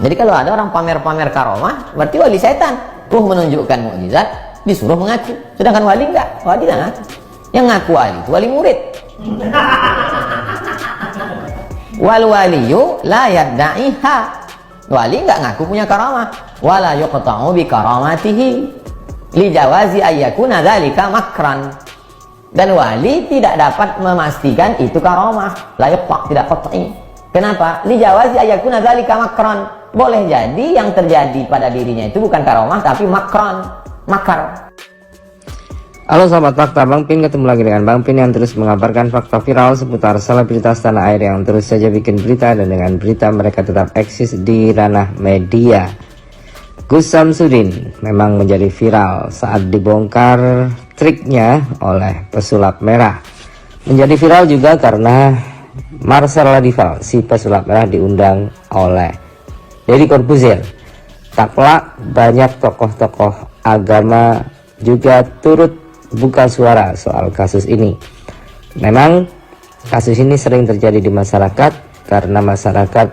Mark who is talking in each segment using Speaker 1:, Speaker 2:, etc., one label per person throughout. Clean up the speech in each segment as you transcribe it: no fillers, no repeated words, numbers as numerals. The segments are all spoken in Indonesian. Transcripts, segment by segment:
Speaker 1: Jadi kalau ada orang pamer-pamer karomah, berarti wali setan. Menunjukkan mukjizat, disuruh mengaku. Sedangkan wali enggak, wali enggak ngaku. Yang ngaku wali itu wali murid. Wal waliyu la yadda'iha. Wali enggak ngaku punya karamah. Wala yuqta'u bi karamatihi li jawazi ayyakuna dzalika makran. Dan wali tidak dapat memastikan itu karamah. La yuqta', tidak qat'i. Kenapa? Li jawazi ayyakuna dzalika makran. Boleh jadi yang terjadi pada dirinya itu bukan karamah tapi makron, makar.
Speaker 2: Halo sahabat fakta, Bang Pin ketemu lagi dengan Bang Pin yang terus mengabarkan fakta viral seputar selebritas tanah air yang terus saja bikin berita, dan dengan berita mereka tetap eksis di ranah media. Gus Samsudin memang menjadi viral saat dibongkar triknya oleh pesulap merah. Menjadi viral juga karena Marcel Ladival, si pesulap merah, diundang oleh Deddy Corbuzier. Tak pelak banyak tokoh-tokoh agama juga turut buka suara soal kasus ini. Memang kasus ini sering terjadi di masyarakat karena masyarakat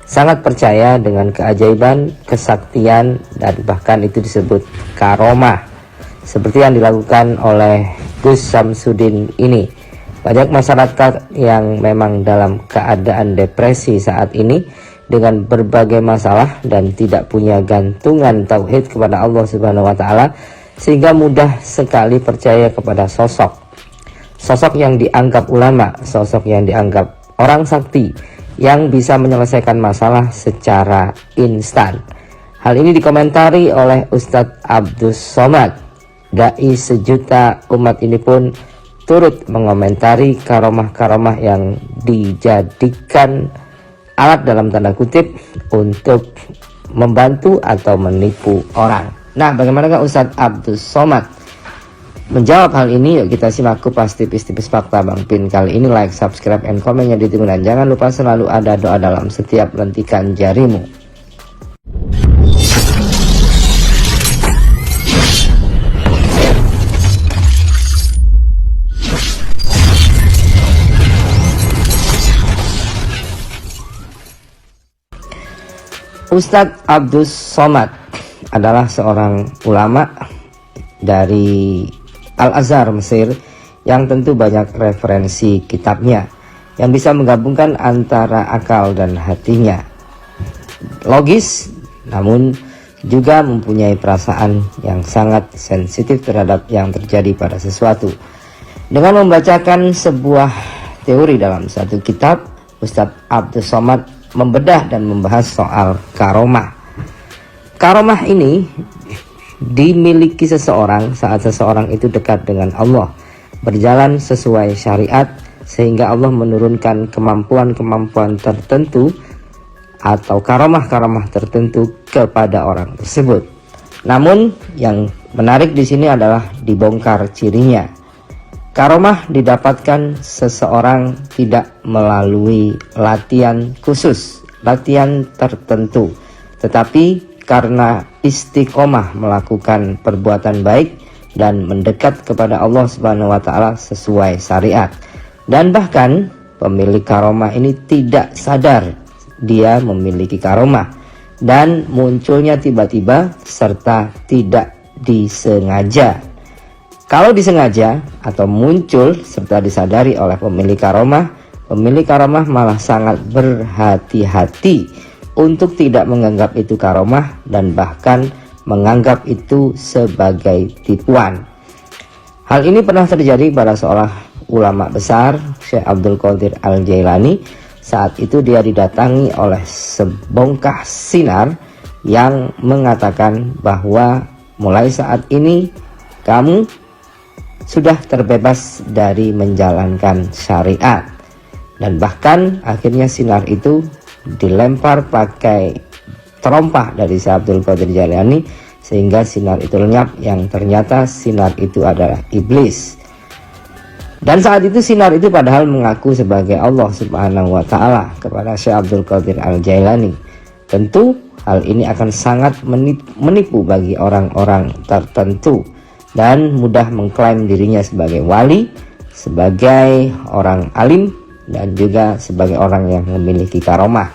Speaker 2: sangat percaya dengan keajaiban, kesaktian, dan bahkan itu disebut karomah, seperti yang dilakukan oleh Gus Samsudin ini. Banyak masyarakat yang memang dalam keadaan depresi saat ini dengan berbagai masalah dan tidak punya gantungan tauhid kepada Allah Subhanahu wa taala, sehingga mudah sekali percaya kepada sosok yang dianggap ulama, sosok yang dianggap orang sakti yang bisa menyelesaikan masalah secara instan. Hal ini dikomentari oleh Ustadz Abdus Somad. Dai sejuta umat ini pun turut mengomentari karomah-karomah yang dijadikan alat dalam tanda kutip untuk membantu atau menipu orang. Nah, bagaimanakah Ustadz Abdus Somad menjawab hal ini? Yuk kita simak kupas tipis-tipis fakta Bang Pin kali ini. Like, subscribe, and komennya ditunggu, dan jangan lupa selalu ada doa dalam setiap lentikan jarimu. Ustadz Abdus Somad adalah seorang ulama dari Al-Azhar Mesir yang tentu banyak referensi kitabnya yang bisa menggabungkan antara akal dan hatinya. Logis, namun juga mempunyai perasaan yang sangat sensitif terhadap yang terjadi pada sesuatu. Dengan membacakan sebuah teori dalam satu kitab, Ustadz Abdus Somad membedah dan membahas soal karomah. Karomah ini dimiliki seseorang saat seseorang itu dekat dengan Allah, berjalan sesuai syariat, sehingga Allah menurunkan kemampuan-kemampuan tertentu atau karomah-karomah tertentu kepada orang tersebut. Namun yang menarik di sini adalah dibongkar cirinya. Karomah didapatkan seseorang tidak melalui latihan khusus, latihan tertentu, tetapi karena istiqomah melakukan perbuatan baik dan mendekat kepada Allah Subhanahu wa taala sesuai syariat. Dan bahkan pemilik karomah ini tidak sadar dia memiliki karomah, dan munculnya tiba-tiba serta tidak disengaja. Kalau disengaja atau muncul serta disadari oleh pemilik karomah malah sangat berhati-hati untuk tidak menganggap itu karomah dan bahkan menganggap itu sebagai tipuan. Hal ini pernah terjadi pada seorang ulama besar, Syekh Abdul Qadir Al-Jailani. Saat itu dia didatangi oleh sebongkah sinar yang mengatakan bahwa mulai saat ini kamu sudah terbebas dari menjalankan syariat. Dan bahkan akhirnya sinar itu dilempar pakai terompah dari Syekh Abdul Qadir Jailani, sehingga sinar itu lenyap, yang ternyata sinar itu adalah iblis. Dan saat itu sinar itu padahal mengaku sebagai Allah Subhanahu wa taala kepada Syekh Abdul Qadir Al-Jailani. Tentu hal ini akan sangat menipu bagi orang-orang tertentu dan mudah mengklaim dirinya sebagai wali, sebagai orang alim, dan juga sebagai orang yang memiliki karomah.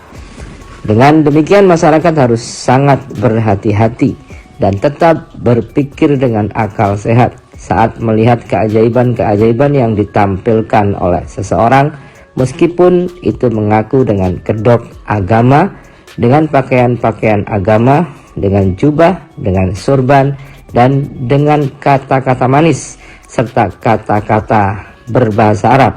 Speaker 2: Dengan demikian masyarakat harus sangat berhati-hati dan tetap berpikir dengan akal sehat saat melihat keajaiban-keajaiban yang ditampilkan oleh seseorang, meskipun itu mengaku dengan kedok agama, dengan pakaian-pakaian agama, dengan jubah, dengan surban, dan dengan kata-kata manis serta kata-kata berbahasa Arab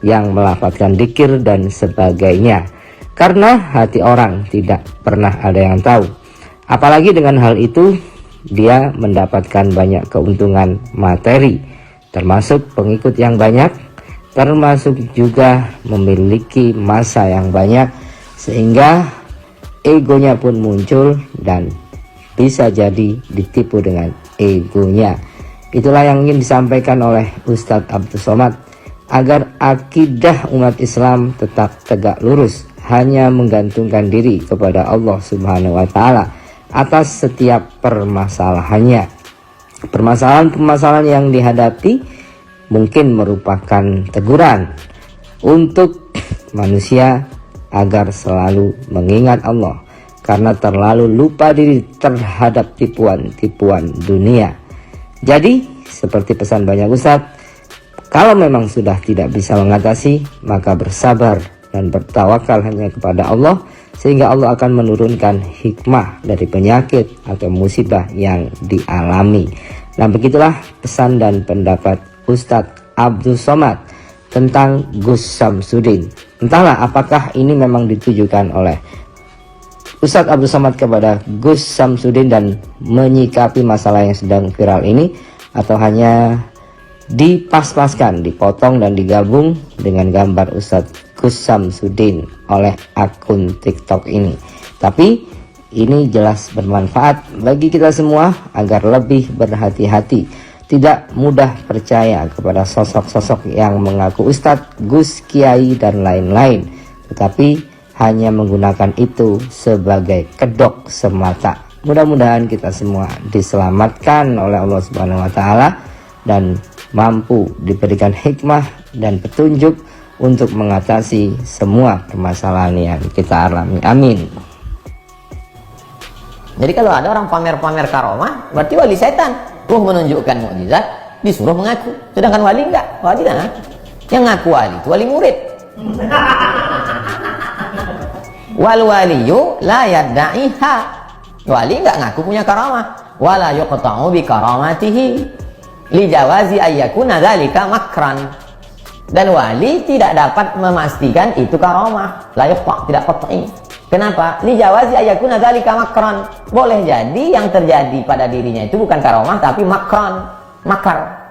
Speaker 2: yang melafazkan dzikir dan sebagainya. Karena hati orang tidak pernah ada yang tahu. Apalagi dengan hal itu dia mendapatkan banyak keuntungan materi, termasuk pengikut yang banyak, termasuk juga memiliki masa yang banyak, sehingga egonya pun muncul dan bisa jadi ditipu dengan egonya. Itulah yang ingin disampaikan oleh Ustadz Abdus Somad, agar akidah umat Islam tetap tegak lurus, hanya menggantungkan diri kepada Allah Subhanahu wa Ta'ala atas setiap permasalahannya. Permasalahan-permasalahan yang dihadapi mungkin merupakan teguran untuk manusia agar selalu mengingat Allah, karena terlalu lupa diri terhadap tipuan-tipuan dunia. Jadi seperti pesan banyak ustadz, kalau memang sudah tidak bisa mengatasi, maka bersabar dan bertawakal hanya kepada Allah, sehingga Allah akan menurunkan hikmah dari penyakit atau musibah yang dialami. Nah, begitulah pesan dan pendapat Ustadz Abdus Somad tentang Gus Samsudin. Entahlah apakah ini memang ditujukan oleh Ustadz Abdus Somad kepada Gus Samsudin dan menyikapi masalah yang sedang viral ini, atau hanya dipas-paskan, dipotong dan digabung dengan gambar Ustadz Gus Samsudin oleh akun TikTok ini. Tapi ini jelas bermanfaat bagi kita semua agar lebih berhati-hati, tidak mudah percaya kepada sosok-sosok yang mengaku Ustadz, Gus, Kiai dan lain-lain, tetapi hanya menggunakan itu sebagai kedok semata. Mudah-mudahan kita semua diselamatkan oleh Allah Subhanahu wa Ta'ala dan mampu diberikan hikmah dan petunjuk untuk mengatasi semua permasalahan yang kita alami. Amin.
Speaker 1: Jadi kalau ada orang pamer-pamer karomah, berarti wali setan. Menunjukkan mukjizat, disuruh mengaku. Sedangkan wali enggak. Wali kan? Yang ngaku wali itu wali murid. Wal waliyu la yadda'iha. Wali enggak ngaku punya karamah. Wala yuqta'u bi karamatihi li jawazi ayyakuna dzalika makran. Dan wali tidak dapat memastikan itu karamah. La yuqta', tidak qat'i. Kenapa? Li jawazi ayyakuna dzalika makran. Boleh jadi yang terjadi pada dirinya itu bukan karamah tapi makran, makar.